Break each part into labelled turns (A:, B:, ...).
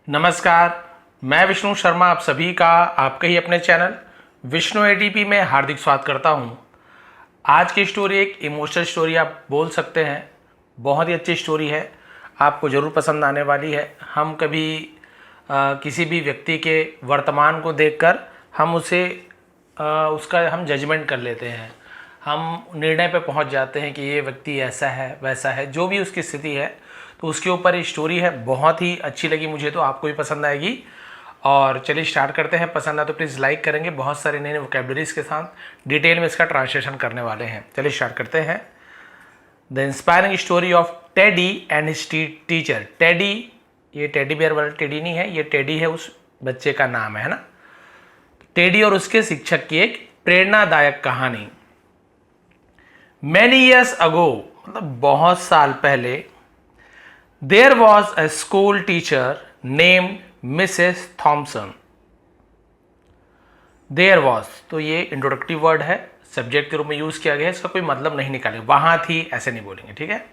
A: नमस्कार, मैं विष्णु शर्मा आप सभी का आपके ही अपने चैनल विष्णु एटीपी में हार्दिक स्वागत करता हूं। आज की स्टोरी एक इमोशनल स्टोरी आप बोल सकते हैं। बहुत ही अच्छी स्टोरी है, आपको ज़रूर पसंद आने वाली है। हम कभी किसी भी व्यक्ति के वर्तमान को देखकर हम उसका हम जजमेंट कर लेते हैं। हम निर्णय पे पहुंच जाते हैं कि ये व्यक्ति ऐसा है वैसा है, जो भी उसकी स्थिति है। तो उसके ऊपर ये स्टोरी है, बहुत ही अच्छी लगी मुझे, तो आपको भी पसंद आएगी। और चलिए स्टार्ट करते हैं। पसंद आए तो प्लीज़ लाइक करेंगे। बहुत सारे नए नए वोकेबलरीज के साथ डिटेल में इसका ट्रांसलेशन करने वाले हैं। चलिए स्टार्ट करते हैं। The inspiring story of teddy and his teacher. Teddy, ये टेडी बियर वाला टेडी नहीं है, ये टेडी है उस बच्चे का नाम है ना। टेडी और उसके शिक्षक की एक प्रेरणादायक कहानी। मैनी ईयर्स अगो, मतलब बहुत साल पहले, there was a school teacher named Mrs Thompson. There was, तो ये इंट्रोडक्टिव वर्ड है, सब्जेक्ट के रूप में यूज किया गया है, इसका कोई मतलब नहीं निकालेंगे। वहां थी ऐसे नहीं बोलेंगे, ठीक है।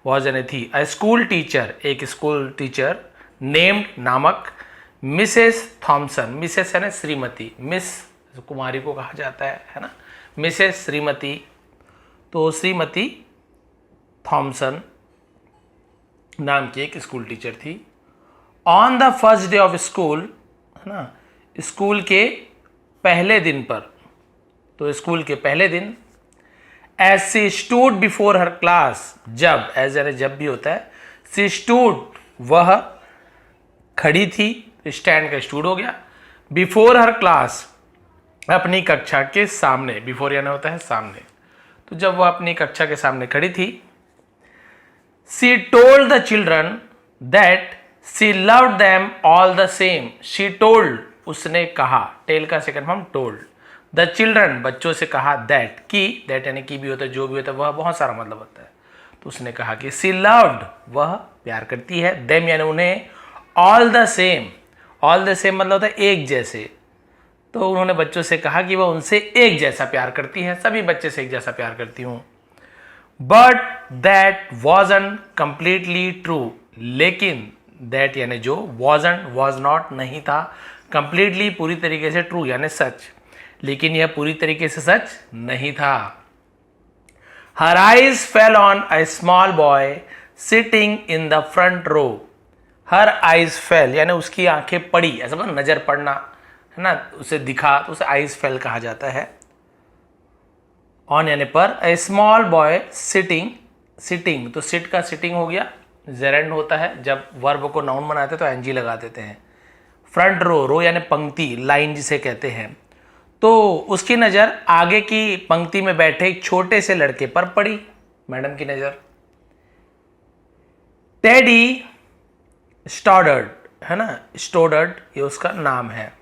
A: वॉज यानी थी। अ स्कूल टीचर, एक स्कूल टीचर, नेम्ड नामक, मिसेस थॉम्सन, मिसेस है ना श्रीमती, मिस कुमारी को कहा जाता है ना, मिसेस श्रीमती। तो श्रीमती थॉम्सन नाम की एक स्कूल टीचर थी। On the first day of school, है ना, स्कूल के पहले दिन पर, तो स्कूल के पहले दिन, as she stood before her class, जब, एज यानी जब भी होता है, सी स्टूड, वह खड़ी थी, स्टैंड का स्टूड हो गया, बिफोर हर क्लास, अपनी कक्षा के सामने, बिफोर यानी होता है सामने, तो जब वह अपनी कक्षा के सामने खड़ी थी, she told the children that she loved them all the same. She told, उसने कहा, टेल का second form told, the children, बच्चों से कहा, दैट की, दैट यानी की भी होता है, जो भी होता है, वह बहुत सारा मतलब होता है। तो उसने कहा कि शी लव्ड, वह प्यार करती है, देम यानी उन्हें, all the same, all the same मतलब होता है एक जैसे। तो उन्होंने बच्चों से कहा कि वह उनसे एक जैसा प्यार करती है, सभी बच्चे से एक जैसा प्यार करती हूँ। But that wasn't completely true, लेकिन दैट यानी जो, वॉजंट वॉज नॉट नहीं था, कंप्लीटली पूरी तरीके से, ट्रू यानी सच, लेकिन यह पूरी तरीके से सच नहीं था। Her eyes fell on a small boy sitting in the front row. Her eyes fell यानी उसकी आंखें पड़ी, ऐसा मतलब नजर पड़ना है ना, उसे दिखा, तो उसे आइज फेल कहा जाता है। ऑन यानी पर, ए स्मॉल बॉय सिटिंग, सिटिंग तो सिट का सिटिंग हो गया, जेरेंड होता है, जब वर्ब को नाउन बनाते तो एनजी लगा देते हैं। फ्रंट रो, रो यानी पंक्ति, लाइन जिसे कहते हैं। तो उसकी नज़र आगे की पंक्ति में बैठे एक छोटे से लड़के पर पड़ी, मैडम की नज़र। टेडी स्टॉडर्ड, है ना, स्टोडर्ड ये उसका नाम है।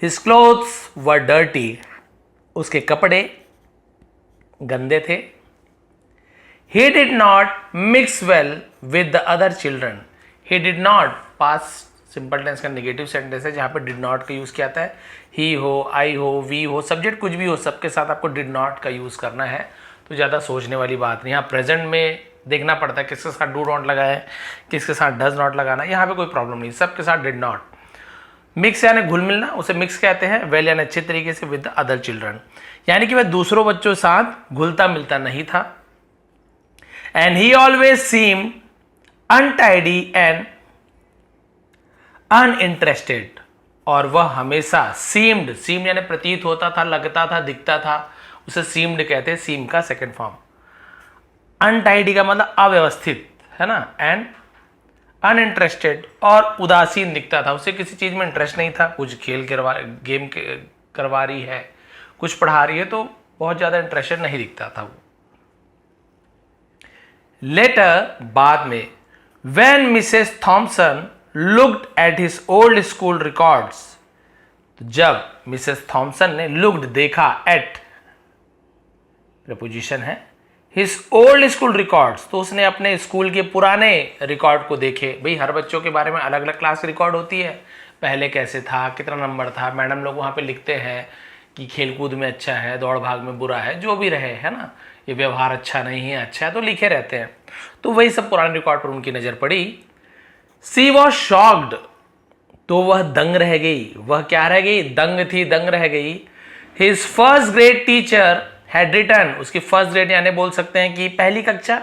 A: हिज क्लोथ्स वर डर्टी, उसके कपड़े गंदे थे। He did not mix well with the other children. He did not, past simple tense का नेगेटिव सेंटेंस है जहां पे did not का यूज किया जाता है। ही हो, आई हो, वी हो, सब्जेक्ट कुछ भी हो, सबके साथ आपको did not का यूज करना है, तो ज़्यादा सोचने वाली बात नहीं। यहाँ प्रेजेंट में देखना पड़ता है किसके साथ do not लगा है, किसके साथ does not लगाना, यहाँ पे कोई प्रॉब्लम नहीं, सबके साथ did not। मिक्स यानी घुल मिलना, उसे मिक्स कहते हैं। वेल यानी अच्छे तरीके से, विद द अदर चिल्ड्रन यानी कि वह दूसरों बच्चों के साथ घुलता मिलता नहीं था। And he always seem untidy and uninterested, और वह हमेशा सीम्ड, सीम्ड यानी प्रतीत होता था, लगता था, दिखता था, उसे सीम्ड कहते हैं, सीम का सेकंड फॉर्म। अनटाइडी का मतलब अव्यवस्थित, है ना, एंड अनइंटरेस्टेड और उदासीन दिखता था, उसे किसी चीज में इंटरेस्ट नहीं था। कुछ खेल गेम करवा रही है, कुछ पढ़ा रही है, तो बहुत ज्यादा इंटरेस्टेड नहीं दिखता था वो। लेटर, बाद में, when Mrs Thompson looked at his old school records, तो जब मिसेस थॉम्सन ने लुक्ड देखा, एट प्रपोजिशन है, हिज ओल्ड स्कूल रिकॉर्ड्स, तो उसने अपने स्कूल के पुराने रिकॉर्ड को देखे। भाई हर बच्चों के बारे में अलग अलग क्लास की रिकॉर्ड होती है, पहले कैसे था, कितना नंबर था, मैडम लोग वहाँ पे लिखते हैं कि खेलकूद में अच्छा है, दौड़ भाग में बुरा है, जो भी रहे, है ना, ये व्यवहार अच्छा नहीं है, अच्छा है, तो लिखे रहते हैं। तो वही सब पुराने रिकॉर्ड पर उनकी नज़र पड़ी। सी वॉज शॉक्ड, तो वह दंग रह गई। वह क्या रह गई? दंग थी, दंग रह गई। His first grade teacher had return, उसकी फर्स्ट ग्रेड यानी बोल सकते हैं कि पहली कक्षा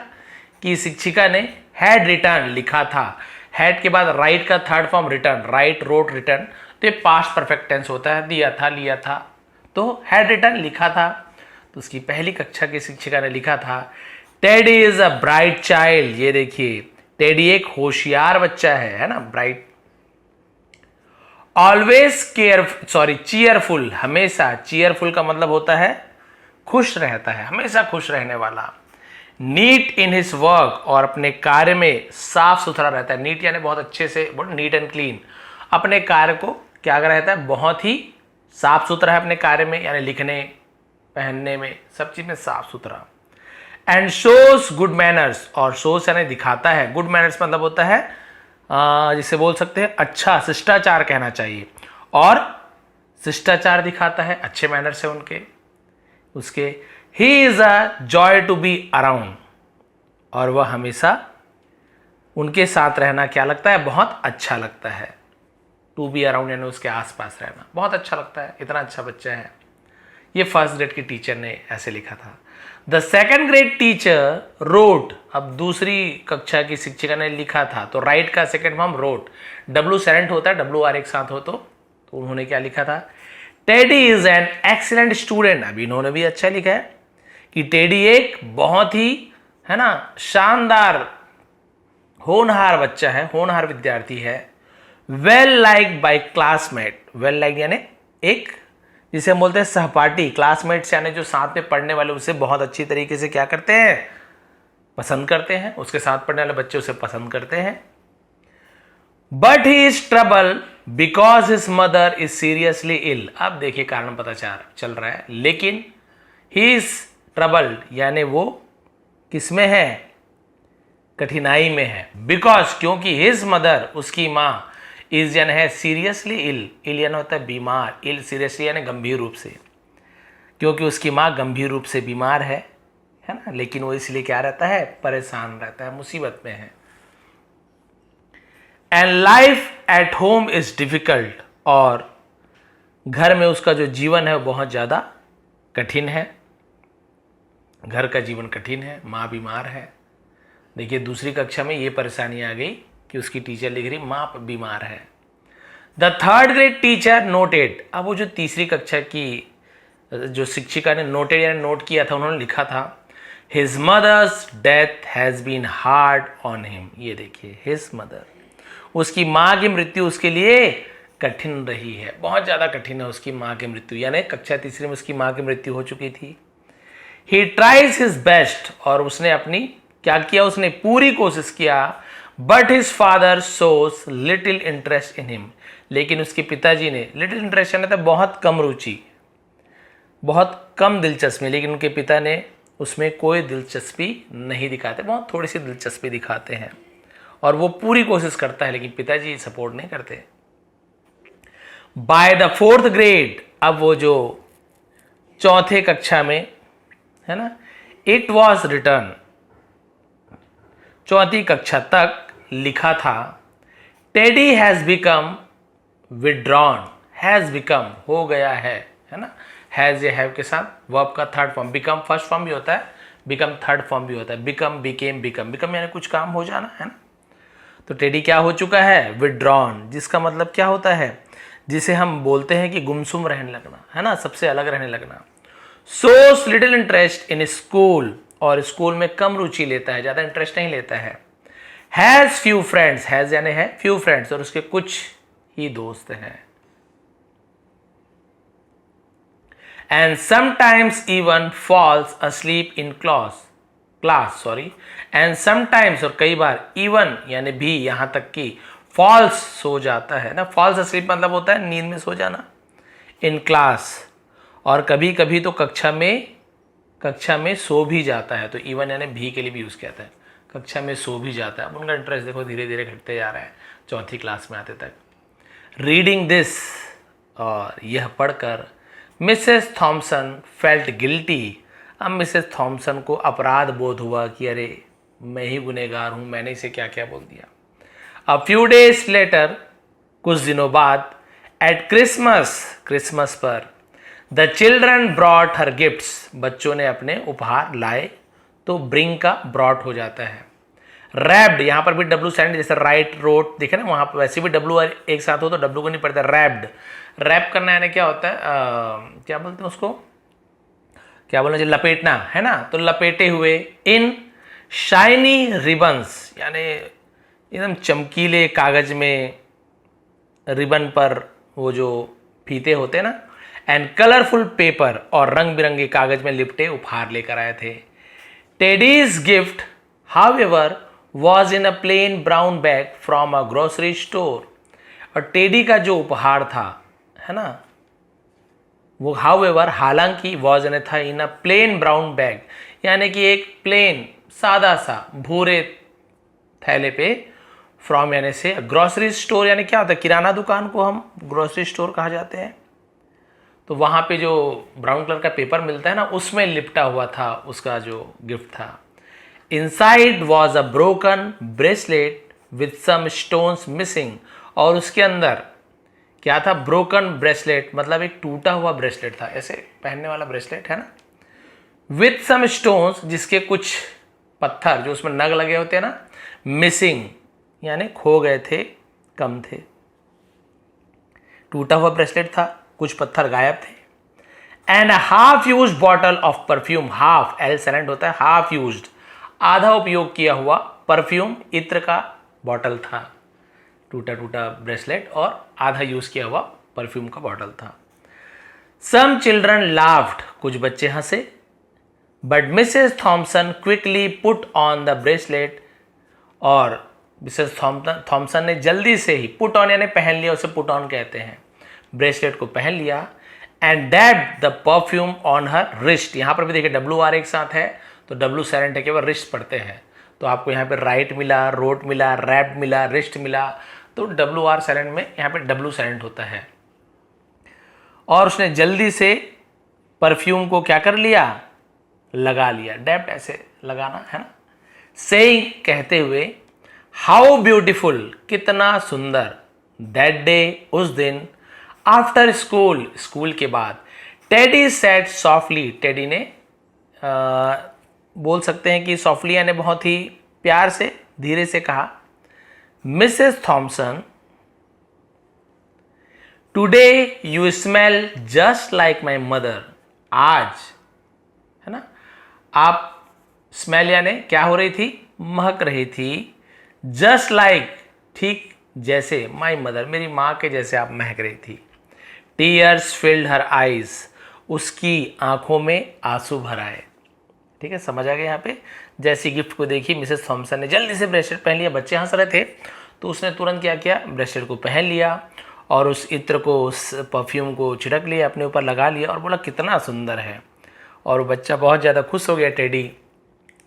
A: की शिक्षिका ने हैड रिटर्न लिखा था। हैड के बाद राइट का third form written, write, wrote, written, तो ये पास्ट परफेक्ट टेंस होता है, दिया था, लिया था, तो हैड रिटर्न लिखा था। तो उसकी पहली कक्षा की शिक्षिका ने लिखा था teddy is a bright child. ये देखिए, टेडी एक होशियार बच्चा है ना, ब्राइट। ऑलवेज चीयरफुल, हमेशा, चीयरफुल का मतलब होता है खुश रहता है, हमेशा खुश रहने वाला। नीट इन हिज वर्क, और अपने कार्य में साफ सुथरा रहता है। नीट यानी बहुत अच्छे से, नीट एंड क्लीन, अपने कार्य को क्या रहता है, बहुत ही साफ सुथरा है अपने कार्य में, यानी लिखने, पहनने में, सब चीज में साफ सुथरा। एंड शोज गुड मैनर्स, और शोज यानी दिखाता है, गुड मैनर्स मतलब होता है जिसे बोल सकते हैं अच्छा, शिष्टाचार कहना चाहिए, और शिष्टाचार दिखाता है, अच्छे मैनर्स है उनके, उसके। He is a joy to be around, और वह हमेशा उनके साथ रहना क्या लगता है, बहुत अच्छा लगता है। टू बी अराउंड यानी उसके आसपास रहना बहुत अच्छा लगता है, इतना अच्छा बच्चा है। ये फर्स्ट ग्रेड की टीचर ने ऐसे लिखा था। The second grade teacher wrote, अब दूसरी कक्षा की शिक्षिका ने लिखा था, तो राइट का second form wrote, W silent होता है, डब्ल्यू आर एक साथ हो तो उन्होंने क्या लिखा था, teddy is an excellent student. अभी इन्होंने भी अच्छा लिखा है कि टेडी एक बहुत ही, है ना, शानदार, होनहार बच्चा है, होनहार विद्यार्थी है। Well like by classmate, well like यानी एक, जिसे हम बोलते हैं सहपाठी, क्लासमेट्स यानी जो साथ में पढ़ने वाले उसे बहुत अच्छी तरीके से क्या करते हैं, पसंद करते हैं, उसके साथ पढ़ने वाले बच्चे उसे पसंद करते हैं। But he is trouble because his mother is seriously ill. अब देखिए कारण पता चल रहा है, लेकिन ही इज ट्रबल्ड यानी वो किसमें है, कठिनाई में है। बिकॉज क्योंकि हिज मदर, उसकी माँ, इज यानी है सीरियसली इल, इल यानी होता है बीमार, इल सीरियसली यानी गंभीर रूप से, क्योंकि उसकी माँ गंभीर रूप से बीमार है ना, लेकिन वो इसलिए क्या रहता है, परेशान रहता है, मुसीबत में है। And life at home is difficult, और घर में उसका जो जीवन है वो बहुत ज़्यादा कठिन है, घर का जीवन कठिन है, माँ बीमार है। देखिए दूसरी कक्षा में ये परेशानी आ गई कि उसकी टीचर लिख रही माँ बीमार है। The third grade teacher noted, अब वो जो तीसरी कक्षा की जो शिक्षिका ने नोटेड यानी नोट किया था, उन्होंने लिखा था his mother's death has been hard on him. ये देखिए हिज मदर, उसकी माँ की मृत्यु उसके लिए कठिन रही है, बहुत ज़्यादा कठिन है उसकी माँ की मृत्यु, यानी कक्षा तीसरी में उसकी माँ की मृत्यु हो चुकी थी। ही ट्राइज हिज बेस्ट, और उसने अपनी क्या किया, उसने पूरी कोशिश किया। But his father shows little interest in him, लेकिन उसके पिताजी ने, लिटिल इंटरेस्ट यानी था बहुत कम रुचि, बहुत कम दिलचस्पी, लेकिन उनके पिता ने उसमें कोई दिलचस्पी नहीं दिखाते, बहुत थोड़ी सी दिलचस्पी दिखाते हैं, और वो पूरी कोशिश करता है लेकिन पिताजी सपोर्ट नहीं करते। बाय द फोर्थ ग्रेड, अब वो जो चौथे कक्षा में है ना, इट वॉज रिटर्न, चौथी कक्षा तक लिखा था teddy has become withdrawn, has become हो गया है ना, हैज या हैव के साथ वर्ब का third form, become first form भी होता है, बिकम थर्ड फॉर्म भी होता है, बिकम, बिकेम, बिकम, बिकम यानी कुछ काम हो जाना है ना। तो टेडी क्या हो चुका है, विड्रॉन, जिसका मतलब क्या होता है, जिसे हम बोलते हैं कि गुमसुम रहने लगना है ना, सबसे अलग रहने लगना। सोस लिटिल इंटरेस्ट इन स्कूल, और स्कूल में कम रुचि लेता है, ज़्यादा इंटरेस्ट नहीं लेता है। हैज़ फ्यू फ्रेंड्स, हैज़ यानी है फ्यू फ्रेंड्स, और उसके कुछ ही दोस्त हैं। And sometimes even falls asleep in class, and sometimes और कई बार, इवन यानी भी, यहां तक कि फॉल्स सो जाता है ना, फॉल्स अस्लीप मतलब होता है नींद में सो जाना, इन क्लास, और कभी कभी तो कक्षा में सो भी जाता है, तो इवन यानी भी के लिए भी यूज किया जाता है, कक्षा में सो भी जाता है। अब उनका इंटरेस्ट देखो धीरे धीरे घटते जा रहा है चौथी क्लास में आते तक। रीडिंग दिस, और यह पढ़कर मिसेस थॉमसन फेल्ट गिल्टी, अब मिसेस थॉमसन को अपराध बोध हुआ कि अरे मैं ही गुनहगार हूँ, मैंने इसे क्या क्या बोल दिया। अ फ्यू डेज लेटर, कुछ दिनों बाद, एट क्रिसमस पर, the children brought her gifts, बच्चों ने अपने उपहार लाए, तो ब्रिंग का ब्रॉट हो जाता है। रैप्ड, यहां पर भी डब्ल्यू साइलेंट, जैसे राइट रोट देखे ना, वहां पर वैसे भी डब्ल्यू एक साथ हो तो डब्ल्यू को नहीं पड़ता। रैप्ड, रैप करना यानी क्या होता है, क्या बोलते हैं उसको, क्या बोलना चाहिए, लपेटना है ना, तो लपेटे हुए। इन शाइनी रिबन्स, यानी एकदम चमकीले कागज में, रिबन पर वो जो फीते होते हैं ना, एंड कलरफुल पेपर, और रंग बिरंगे कागज में लिपटे उपहार लेकर आए थे। Teddy's gift however was in a plain brown bag from a grocery store, और टेडी का जो उपहार था, है ना, वो हाउएवर, हालांकि, वॉज इन था इन अ प्लेन ब्राउन बैग, यानी कि एक प्लेन सादा सा भूरे थैले पे, फ्रॉम यानी से, ग्रोसरी स्टोर यानी क्या होता है, किराना दुकान को हम ग्रोसरी स्टोर कहा जाते हैं। तो वहां पे जो ब्राउन कलर का पेपर मिलता है ना, उसमें लिपटा हुआ था उसका जो गिफ्ट था। Inside was a broken bracelet with some stones missing, और उसके अंदर क्या था, ब्रोकन ब्रेसलेट, मतलब एक टूटा हुआ ब्रेसलेट था, ऐसे पहनने वाला ब्रेसलेट है ना, विथ सम स्टोन्स, जिसके कुछ पत्थर जो उसमें नग लगे होते हैं ना, मिसिंग यानी खो गए थे, कम थे। टूटा हुआ ब्रेसलेट था, कुछ पत्थर गायब थे। And half used bottle of perfume, half L silent होता है, हाफ यूज्ड, आधा उपयोग किया हुआ परफ्यूम, इत्र का बॉटल था। टूटा टूटा ब्रेसलेट और आधा यूज किया हुआ परफ्यूम का बॉटल था। सम चिल्ड्रन लाफ्ड, कुछ बच्चे हंसे, but Mrs Thompson quickly put on the bracelet, और मिसेस थॉमसन ने जल्दी से ही, पुट ऑन यानी पहन लिया, उसे पुट ऑन कहते हैं, ब्रेसलेट को पहन लिया। And dabbed the perfume on her wrist, यहां पर भी देखिए डब्ल्यू आर एक साथ है, तो डब्ल्यू साइलेंट है, केवल रिस्ट पढ़ते हैं, तो आपको यहाँ पे राइट मिला, रोट मिला, रैप्ड मिला, रिस्ट मिला, तो डब्ल्यू आर साइलेंट में यहाँ पे डब्ल्यू साइलेंट होता है। और उसने जल्दी से परफ्यूम को क्या कर लिया, लगा लिया, डैप्ड ऐसे लगाना है ना, सेइंग कहते हुए, हाउ ब्यूटीफुल, कितना सुंदर, दैट डे, उस दिन, आफ्टर स्कूल, स्कूल के बाद, टेडी सेड सॉफ्टली, टेडी ने बोल सकते हैं कि सॉफ्टली यानी बहुत ही प्यार से, धीरे से कहा, Mrs Thompson, today you smell just like my mother, आज, है ना, आप स्मेल यानी क्या हो रही थी, महक रही थी, जस्ट लाइक, ठीक जैसे, माई मदर, मेरी माँ के जैसे आप महक रही थी। टीयर्स फिल्ड हर आईज, उसकी आंखों में आंसू भर आए। ठीक है, समझ आ गया यहाँ पे। जैसी गिफ्ट को देखी मिसेस थॉमसन ने जल्दी से ब्रेसलेट पहन लिया, बच्चे हंस रहे थे तो उसने तुरंत क्या किया, ब्रेसलेट को पहन लिया और उस इत्र को, उस परफ्यूम को छिड़क लिया, अपने ऊपर लगा लिया और बोला कितना सुंदर है। और वो बच्चा बहुत ज़्यादा खुश हो गया। टेडी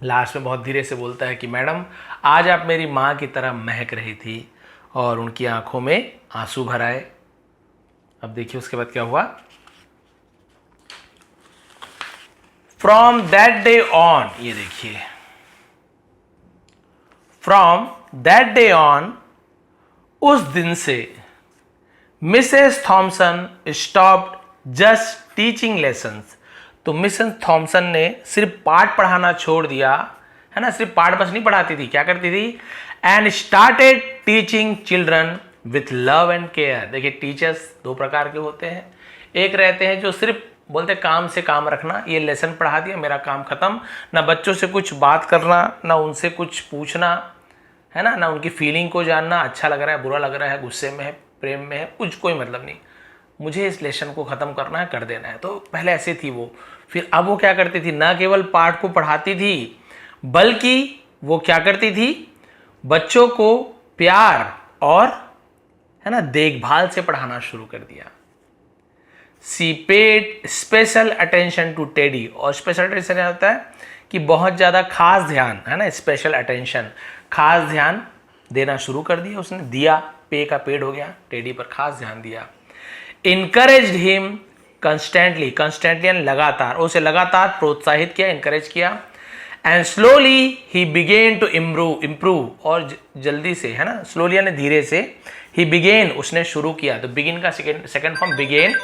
A: लास्ट में बहुत धीरे से बोलता है कि मैडम आज आप मेरी माँ की तरह महक रही थी, और उनकी आंखों में आंसू भर आए। अब देखिए उसके बाद क्या हुआ। फ्रॉम दैट डे ऑन, ये देखिए, फ्रॉम दैट डे ऑन, उस दिन से Mrs Thompson stopped just teaching lessons, तो मिसेस थॉमसन ने सिर्फ पाठ पढ़ाना छोड़ दिया, है ना, सिर्फ पाठ बस नहीं पढ़ाती थी, क्या करती थी, and started teaching children with love and care. देखिए टीचर्स दो प्रकार के होते हैं, एक रहते हैं जो सिर्फ बोलते काम से काम रखना, ये लेसन पढ़ा दिया मेरा काम खत्म, ना बच्चों से कुछ बात करना, ना उनसे कुछ पूछना, है ना उनकी फीलिंग को जानना, अच्छा लग रहा है, बुरा लग रहा है, गुस्से में है, प्रेम में है, कुछ कोई मतलब नहीं, मुझे इस लेसन को ख़त्म करना है, कर देना है। तो पहले ऐसे थी वो। फिर अब वो क्या करती थी, ना केवल पाठ को पढ़ाती थी बल्कि वो क्या करती थी, बच्चों को प्यार और, है ना, देखभाल से पढ़ाना शुरू कर दिया। She paid special attention to Teddy, और स्पेशल अटेंशन होता है कि बहुत ज़्यादा खास ध्यान, है ना, स्पेशल अटेंशन, खास ध्यान देना शुरू कर दिया उसने, दिया, पे का पेड हो गया, टेडी पर खास ध्यान दिया। इनकरेज्ड हिम कंस्टेंटली, कंस्टेंटली लगातार, उसे लगातार प्रोत्साहित किया, इनकरेज किया। And slowly he began to improve, और जल्दी से, है ना, स्लोली यानी धीरे से, ही बिगेन उसने शुरू किया। तो बिगिन का सेकंड फॉर्म बिगेन,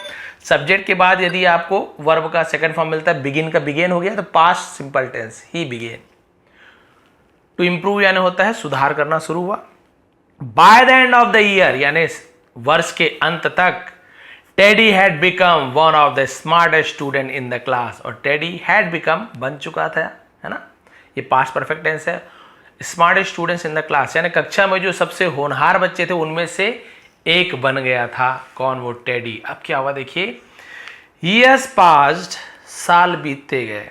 A: सब्जेक्ट के बाद यदि आपको वर्ब का सेकंड फॉर्म मिलता है, बिगिन का बिगेन हो गया तो past simple tense, he began. To improve यानी होता है सुधार करना शुरू हुआ। By the end of the year यानी वर्ष के अंत तक, Teddy had become one of the smartest student in the class, और टेडी हैड बिकम बन चुका था, है ना, ये पास्ट परफेक्ट टेंस है। Smartest students in the class यानी कक्षा में जो सबसे होनहार बच्चे थे उनमें से एक बन गया था। कौन? वो टेडी। अब क्या हुआ देखिए, years passed, साल बीतते गए।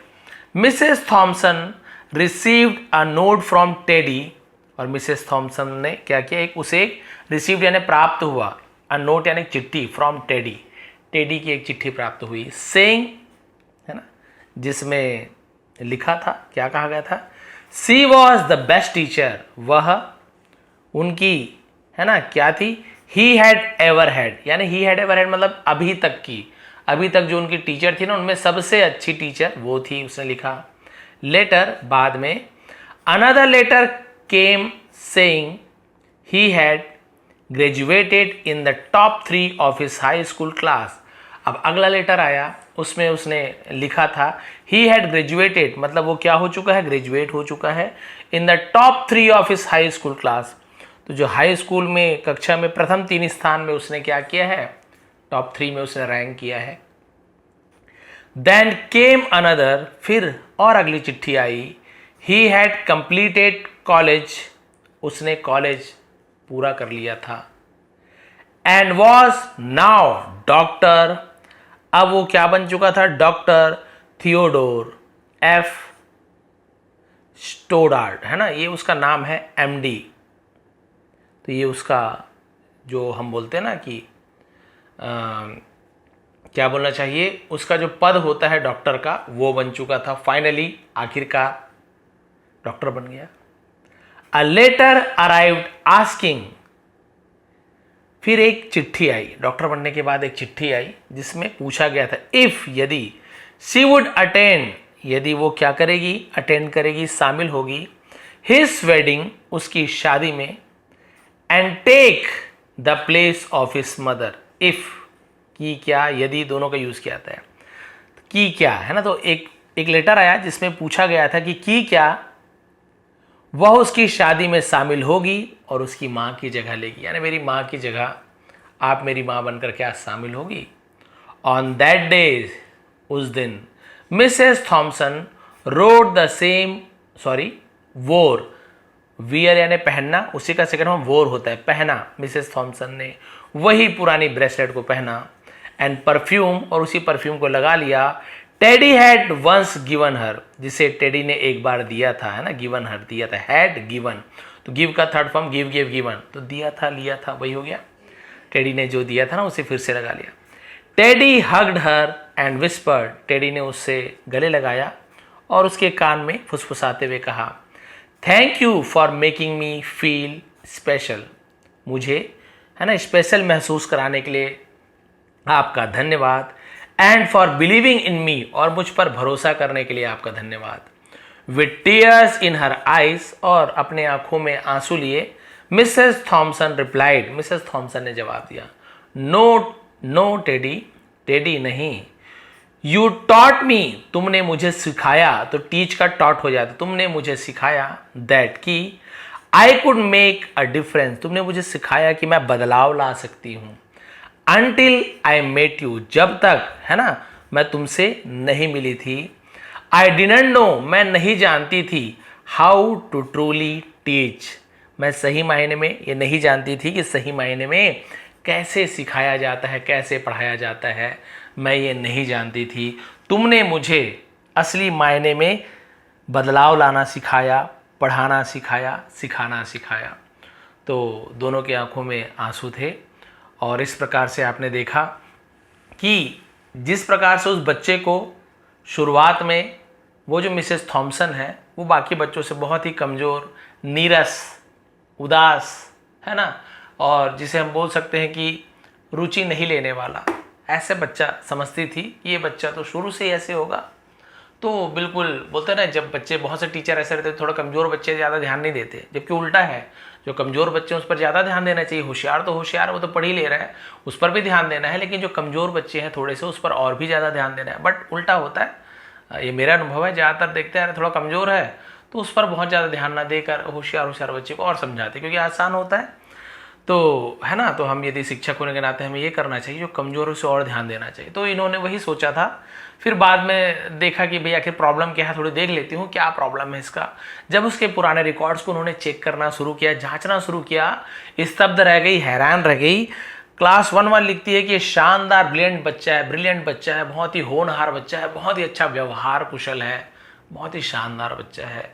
A: Mrs Thompson received a note from Teddy, और मिसेस थॉमसन ने क्या किया, एक उसे रिसीव्ड यानी प्राप्त हुआ, अ नोट यानी चिट्ठी, फ्रॉम टेडी, टेडी की एक चिट्ठी प्राप्त हुई, सेइंग, है ना, जिसमें लिखा था, क्या कहा गया था, सी वॉज द बेस्ट टीचर, वह उनकी, है ना, क्या थी, ही हैड एवर हैड, यानी ही हैड एवर हैड मतलब अभी तक की, अभी तक जो उनकी टीचर थी ना उनमें सबसे अच्छी टीचर वो थी, उसने लिखा। लेटर, बाद में, another letter came saying he had graduated in the top 3 of his high school class. अब अगला लेटर आया, उसमें उसने लिखा था ही हैड ग्रेजुएटेड, मतलब वो क्या हो चुका है, ग्रेजुएट हो चुका है, इन the top 3 of his high school class. तो जो हाई स्कूल में कक्षा में प्रथम 3 स्थान में उसने क्या किया है, टॉप 3 में उसने रैंक किया है। देन केम अनदर, फिर और अगली चिट्ठी आई, ही हैड कंप्लीटेड कॉलेज, उसने कॉलेज पूरा कर लिया था। एंड वॉज नाउ डॉक्टर, अब वो क्या बन चुका था, डॉक्टर थियोडोर एफ स्टोडार्ड, है ना, ये उसका नाम है, एमडी। तो ये उसका जो हम बोलते हैं ना कि क्या बोलना चाहिए, उसका जो पद होता है डॉक्टर का वो बन चुका था। फाइनली, आखिरकार डॉक्टर बन गया। अ लेटर अराइव्ड आस्किंग, फिर एक चिट्ठी आई, डॉक्टर बनने के बाद एक चिट्ठी आई जिसमें पूछा गया था, इफ, यदि, शी वुड अटेंड, यदि वो क्या करेगी, अटेंड करेगी, शामिल होगी, हिज वेडिंग, उसकी शादी में, and take the place of his mother. If की क्या, यदि, दोनों का यूज किया जाता है। की क्या, है ना, तो एक लेटर आया जिसमें पूछा गया था कि की क्या, वह उसकी शादी में शामिल होगी और उसकी माँ की जगह लेगी, यानी मेरी माँ की जगह आप मेरी माँ बनकर क्या शामिल होगी। ऑन दैट डे, उस दिन, Mrs Thompson rode the same, wore, wear यानी पहनना, उसी का सेकंड फॉर्म वोर होता है, पहना, मिसेस थॉमसन ने वही पुरानी ब्रेसलेट को पहना, एंड परफ्यूम, और उसी परफ्यूम को लगा लिया, Teddy had once given her, जिसे टेडी ने एक बार दिया था, है ना, गिवन हर, दिया था, हैड गिवन, तो गिव का third form give, give, given, तो दिया था, लिया था, वही हो गया, टेडी ने जो दिया था ना उसे फिर से लगा लिया। Teddy hugged her and whispered, teddy ने उससे गले लगाया और उसके कान में फुसफुसाते हुए कहा, thank you for making me feel special, मुझे, है ना, स्पेशल महसूस कराने के लिए आपका धन्यवाद, and for believing in me, और मुझ पर भरोसा करने के लिए आपका धन्यवाद। With tears in her eyes, और अपने आंखों में आंसू लिए, Mrs Thomson replied, Mrs Thompson ने जवाब दिया, नो नो टेडी, टेडी नहीं, यू टॉट मी, तुमने मुझे सिखाया, तो टीच का टॉट हो जाता, तुमने मुझे सिखाया, दैट की I could make a difference, तुमने मुझे सिखाया कि मैं बदलाव ला सकती हूँ, अनटिल आई मेट यू, जब तक, है ना, मैं तुमसे नहीं मिली थी, आई डिडंट नो, मैं नहीं जानती थी, हाउ टू ट्रूली टीच, मैं सही मायने में ये नहीं जानती थी कि सही मायने में कैसे सिखाया जाता है, कैसे पढ़ाया जाता है, मैं ये नहीं जानती थी, तुमने मुझे असली मायने में बदलाव लाना सिखाया, पढ़ाना सिखाया, सिखाना सिखाया। तो दोनों की आंखों में आंसू थे, और इस प्रकार से आपने देखा कि जिस प्रकार से उस बच्चे को शुरुआत में वो जो मिसेस थॉमसन है वो बाकी बच्चों से बहुत ही कमज़ोर, नीरस, उदास, है ना, और जिसे हम बोल सकते हैं कि रुचि नहीं लेने वाला, ऐसे बच्चा समझती थी, ये बच्चा तो शुरू से ही ऐसे होगा, तो बिल्कुल बोलते हैं ना, जब बच्चे, बहुत से टीचर ऐसे रहते हैं थोड़ा कमज़ोर बच्चे ज़्यादा ध्यान नहीं देते, जबकि उल्टा है, जो कमज़ोर बच्चे हैं उस पर ज़्यादा ध्यान देना चाहिए। होशियार तो होशियार, वो तो पढ़ ही ले रहा है, उस पर भी ध्यान देना है, लेकिन जो कमज़ोर बच्चे हैं थोड़े से, उस पर और भी ज़्यादा ध्यान देना है। बट उल्टा होता है, ये मेरा अनुभव है, ज़्यादातर देखते हैं थोड़ा कमज़ोर है तो उस पर बहुत ज़्यादा ध्यान ना देकर होशियार होशियार बच्चे को और समझाते, क्योंकि आसान होता है, तो है ना। तो हम यदि शिक्षक होने के नाते हमें ये करना चाहिए, जो कमज़ोर है उसे और ध्यान देना चाहिए। तो इन्होंने वही सोचा था। फिर बाद में देखा कि भैया आखिर प्रॉब्लम क्या है, थोड़ी देख लेती हूँ क्या प्रॉब्लम है इसका। जब उसके पुराने रिकॉर्ड्स को उन्होंने चेक करना शुरू किया, जांचना शुरू किया, स्तब्ध रह गई, हैरान रह गई। क्लास 1 लिखती है कि ये शानदार ब्रिलियंट बच्चा है, बहुत ही होनहार बच्चा है, बहुत ही अच्छा व्यवहार कुशल है, बहुत ही शानदार बच्चा है।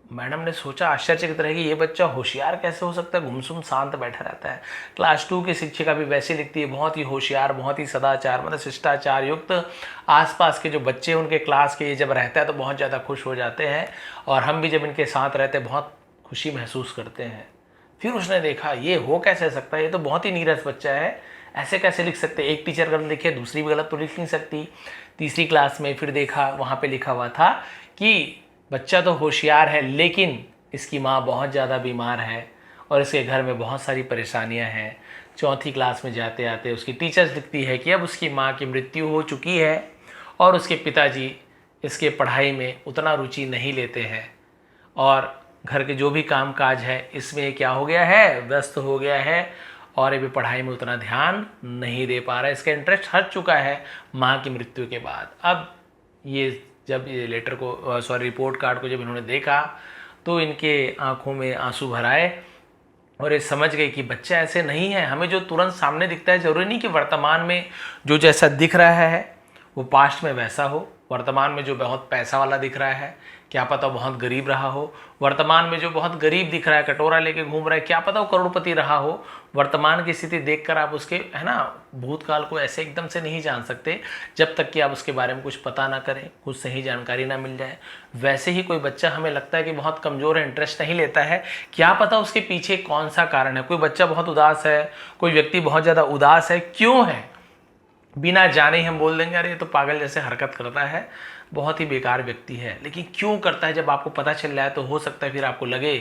A: मैडम ने सोचा आश्चर्यचकित रह गई, ये बच्चा होशियार कैसे हो सकता है, गुमसुम शांत बैठा रहता है। क्लास 2 की शिक्षिका भी वैसे लिखती है, बहुत ही होशियार, बहुत ही सदाचार, मतलब शिष्टाचार युक्त। आसपास के जो बच्चे उनके क्लास के, ये जब रहता है तो बहुत ज़्यादा खुश हो जाते हैं, और हम भी जब इनके साथ रहते हैं बहुत खुशी महसूस करते हैं। फिर उसने देखा ये हो कैसे सकता है, ये तो बहुत ही नीरस बच्चा है, ऐसे कैसे लिख सकते। एक टीचर गलत लिखे, दूसरी भी गलत तो लिख नहीं सकती। तीसरी क्लास में फिर देखा, वहाँ पे लिखा हुआ था कि बच्चा तो होशियार है, लेकिन इसकी माँ बहुत ज़्यादा बीमार है और इसके घर में बहुत सारी परेशानियाँ हैं। चौथी क्लास में जाते आते उसकी टीचर्स लिखती है कि अब उसकी माँ की मृत्यु हो चुकी है और उसके पिताजी इसके पढ़ाई में उतना रुचि नहीं लेते हैं, और घर के जो भी काम काज है इसमें क्या हो गया है, व्यस्त हो गया है, और ये भी पढ़ाई में उतना ध्यान नहीं दे पा रहा है। इसका इंटरेस्ट हट चुका है माँ की मृत्यु के बाद। अब ये जब ये लेटर को, रिपोर्ट कार्ड को जब इन्होंने देखा तो इनके आंखों में आंसू भर आए, और ये समझ गए कि बच्चा ऐसे नहीं है। हमें जो तुरंत सामने दिखता है, ज़रूरी नहीं कि वर्तमान में जो जैसा दिख रहा है वो पास्ट में वैसा हो। वर्तमान में जो बहुत पैसा वाला दिख रहा है, क्या पता बहुत गरीब रहा हो। वर्तमान में जो बहुत गरीब दिख रहा है, कटोरा लेके घूम रहा है, क्या पता वो करोड़पति रहा हो। वर्तमान की स्थिति देखकर आप उसके, है ना, भूतकाल को ऐसे एकदम से नहीं जान सकते जब तक कि आप उसके बारे में कुछ पता ना करें, कुछ सही जानकारी ना मिल जाए। वैसे ही कोई बच्चा हमें लगता है कि बहुत कमज़ोर है, इंटरेस्ट नहीं लेता है, क्या पता उसके पीछे कौन सा कारण है। कोई बच्चा बहुत उदास है, कोई व्यक्ति बहुत ज़्यादा उदास है, क्यों है, बिना जाने ही हम बोल देंगे अरे ये तो पागल जैसे हरकत करता है, बहुत ही बेकार व्यक्ति है। लेकिन क्यों करता है, जब आपको पता चल रहा है तो हो सकता है फिर आपको लगे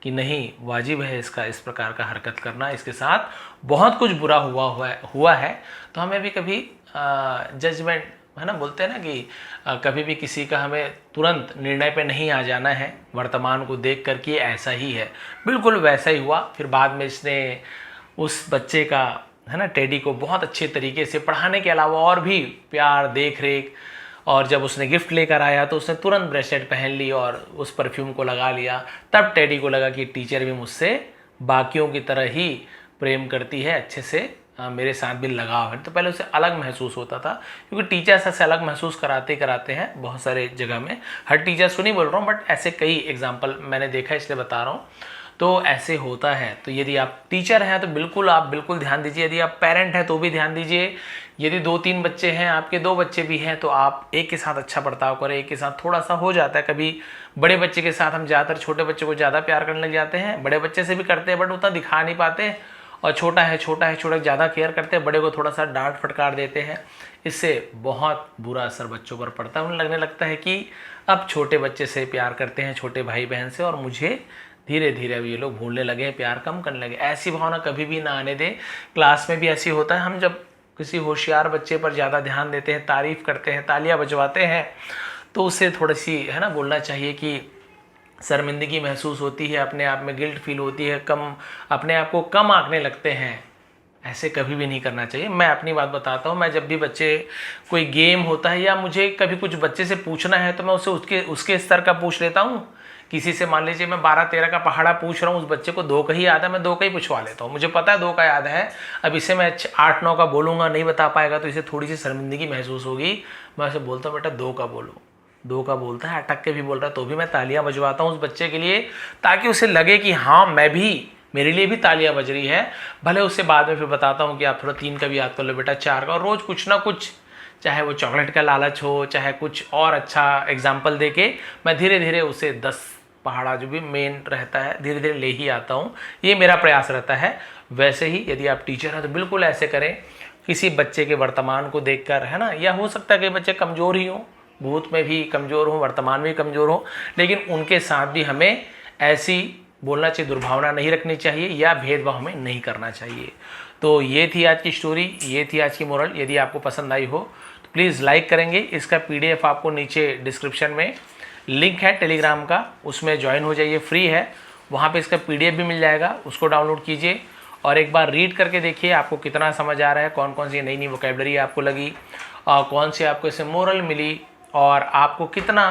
A: कि नहीं, वाजिब है इसका इस प्रकार का हरकत करना, इसके साथ बहुत कुछ बुरा हुआ है। तो हमें भी कभी जजमेंट, है ना, बोलते हैं ना कि कभी भी किसी का हमें तुरंत निर्णय पे नहीं आ जाना है, वर्तमान को देख कर कि ऐसा ही है। बिल्कुल वैसा ही हुआ। फिर बाद में इसने उस बच्चे का, है ना, टेडी को बहुत अच्छे तरीके से पढ़ाने के अलावा और भी प्यार, देख रेख, और जब उसने गिफ्ट लेकर आया तो उसने तुरंत ब्रेसलेट पहन ली और उस परफ्यूम को लगा लिया। तब टेडी को लगा कि टीचर भी मुझसे बाकियों की तरह ही प्रेम करती है, अच्छे से मेरे साथ भी लगाव है। तो पहले उसे अलग महसूस होता था, क्योंकि टीचर से अलग महसूस कराते हैं बहुत सारे जगह में। हर टीचर को नहीं बोल रहा हूँ, बट ऐसे कई एग्जाम्पल मैंने देखा, इसलिए बता रहा हूँ। तो ऐसे होता है। तो यदि आप टीचर हैं तो बिल्कुल आप बिल्कुल ध्यान दीजिए, यदि आप पेरेंट हैं तो भी ध्यान दीजिए। यदि 2-3 बच्चे हैं, आपके 2 बच्चे भी हैं, तो आप एक के साथ अच्छा बर्ताव करें। एक के साथ थोड़ा सा हो जाता है, कभी बड़े बच्चे के साथ हम ज़्यादातर छोटे बच्चे को ज़्यादा प्यार करने लग जाते हैं। बड़े बच्चे से भी करते हैं बट उतना दिखा नहीं पाते, और छोटा ज़्यादा केयर करते हैं, बड़े को थोड़ा सा डांट फटकार देते हैं। इससे बहुत बुरा असर बच्चों पर पड़ता है। उन्हें लगने लगता है कि अब छोटे बच्चे से प्यार करते हैं, छोटे भाई बहन से, और मुझे धीरे धीरे अब ये लोग भूलने लगे हैं, प्यार कम करने लगे। ऐसी भावना कभी भी ना आने दें। क्लास में भी ऐसी होता है, हम जब किसी होशियार बच्चे पर ज़्यादा ध्यान देते हैं, तारीफ़ करते हैं, तालियां बजवाते हैं, तो उसे थोड़ी सी, है ना, बोलना चाहिए कि शर्मिंदगी महसूस होती है, अपने आप में गिल्ट फील होती है, अपने आप को कम आंकने लगते हैं। ऐसे कभी भी नहीं करना चाहिए। मैं अपनी बात बताता हूँ, मैं जब भी बच्चे, कोई गेम होता है या मुझे कभी कुछ बच्चे से पूछना है तो मैं उसके स्तर का पूछ लेता हूँ। किसी से मान लीजिए मैं 12-13 का पहाड़ा पूछ रहा हूँ, उस बच्चे को 2 का ही याद है, मैं 2 का ही पूछवा लेता हूँ। मुझे पता है 2 का याद है, अब इसे मैं 8-9 का बोलूँगा, नहीं बता पाएगा तो इसे थोड़ी सी शर्मिंदगी महसूस होगी। मैं उसे बोलता हूँ बेटा 2 का बोलो। 2 का बोलता है, अटक के भी बोल रहा है, तो भी मैं तालियां बजवाता हूँ उस बच्चे के लिए, ताकि उसे लगे कि हाँ मेरे लिए भी तालियां बज रही है। भले उससे बाद में फिर बताता हूँ कि आप थोड़ा 3 का भी याद कर लो बेटा, 4 का, और रोज़ कुछ ना कुछ, चाहे वो चॉकलेट का लालच हो, चाहे कुछ और अच्छा एग्जाम्पल दे के मैं धीरे धीरे उसे 10 पहाड़ा जो भी मेन रहता है धीरे धीरे ले ही आता हूँ। ये मेरा प्रयास रहता है। वैसे ही यदि आप टीचर हैं तो बिल्कुल ऐसे करें, किसी बच्चे के वर्तमान को देखकर, है ना, या हो सकता है कि बच्चे कमज़ोर ही हों, भूत में भी कमज़ोर हों, वर्तमान में भी कमज़ोर हों, लेकिन उनके साथ भी हमें ऐसी बोलना चाहिए, दुर्भावना नहीं रखनी चाहिए या भेदभाव हमें नहीं करना चाहिए। तो ये थी आज की स्टोरी, ये थी आज की मोरल। यदि आपको पसंद आई हो तो प्लीज़ लाइक करेंगे। इसका PDF आपको नीचे डिस्क्रिप्शन में लिंक है टेलीग्राम का, उसमें ज्वाइन हो जाइए, फ्री है। वहाँ पे इसका PDF भी मिल जाएगा, उसको डाउनलोड कीजिए और एक बार रीड करके देखिए आपको कितना समझ आ रहा है, कौन कौन सी नई नई वोकैबलरी आपको लगी और कौन सी आपको इससे मोरल मिली और आपको कितना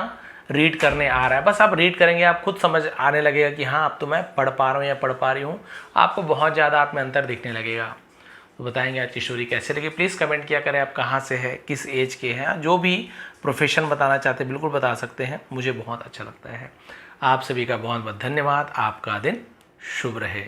A: रीड करने आ रहा है। बस आप रीड करेंगे, आप खुद समझ आने लगेगा कि हाँ अब तो मैं पढ़ पा रहा हूँ या पढ़ पा रही हूँ। आपको बहुत ज़्यादा आप में अंतर दिखने लगेगा। तो बताएंगे आज की स्टोरी कैसे लगी, प्लीज़ कमेंट किया करें। आप कहाँ से है, किस एज के हैं, जो भी प्रोफेशन बताना चाहते हैं बिल्कुल बता सकते हैं, मुझे बहुत अच्छा लगता है। आप सभी का बहुत बहुत धन्यवाद। आपका दिन शुभ रहे।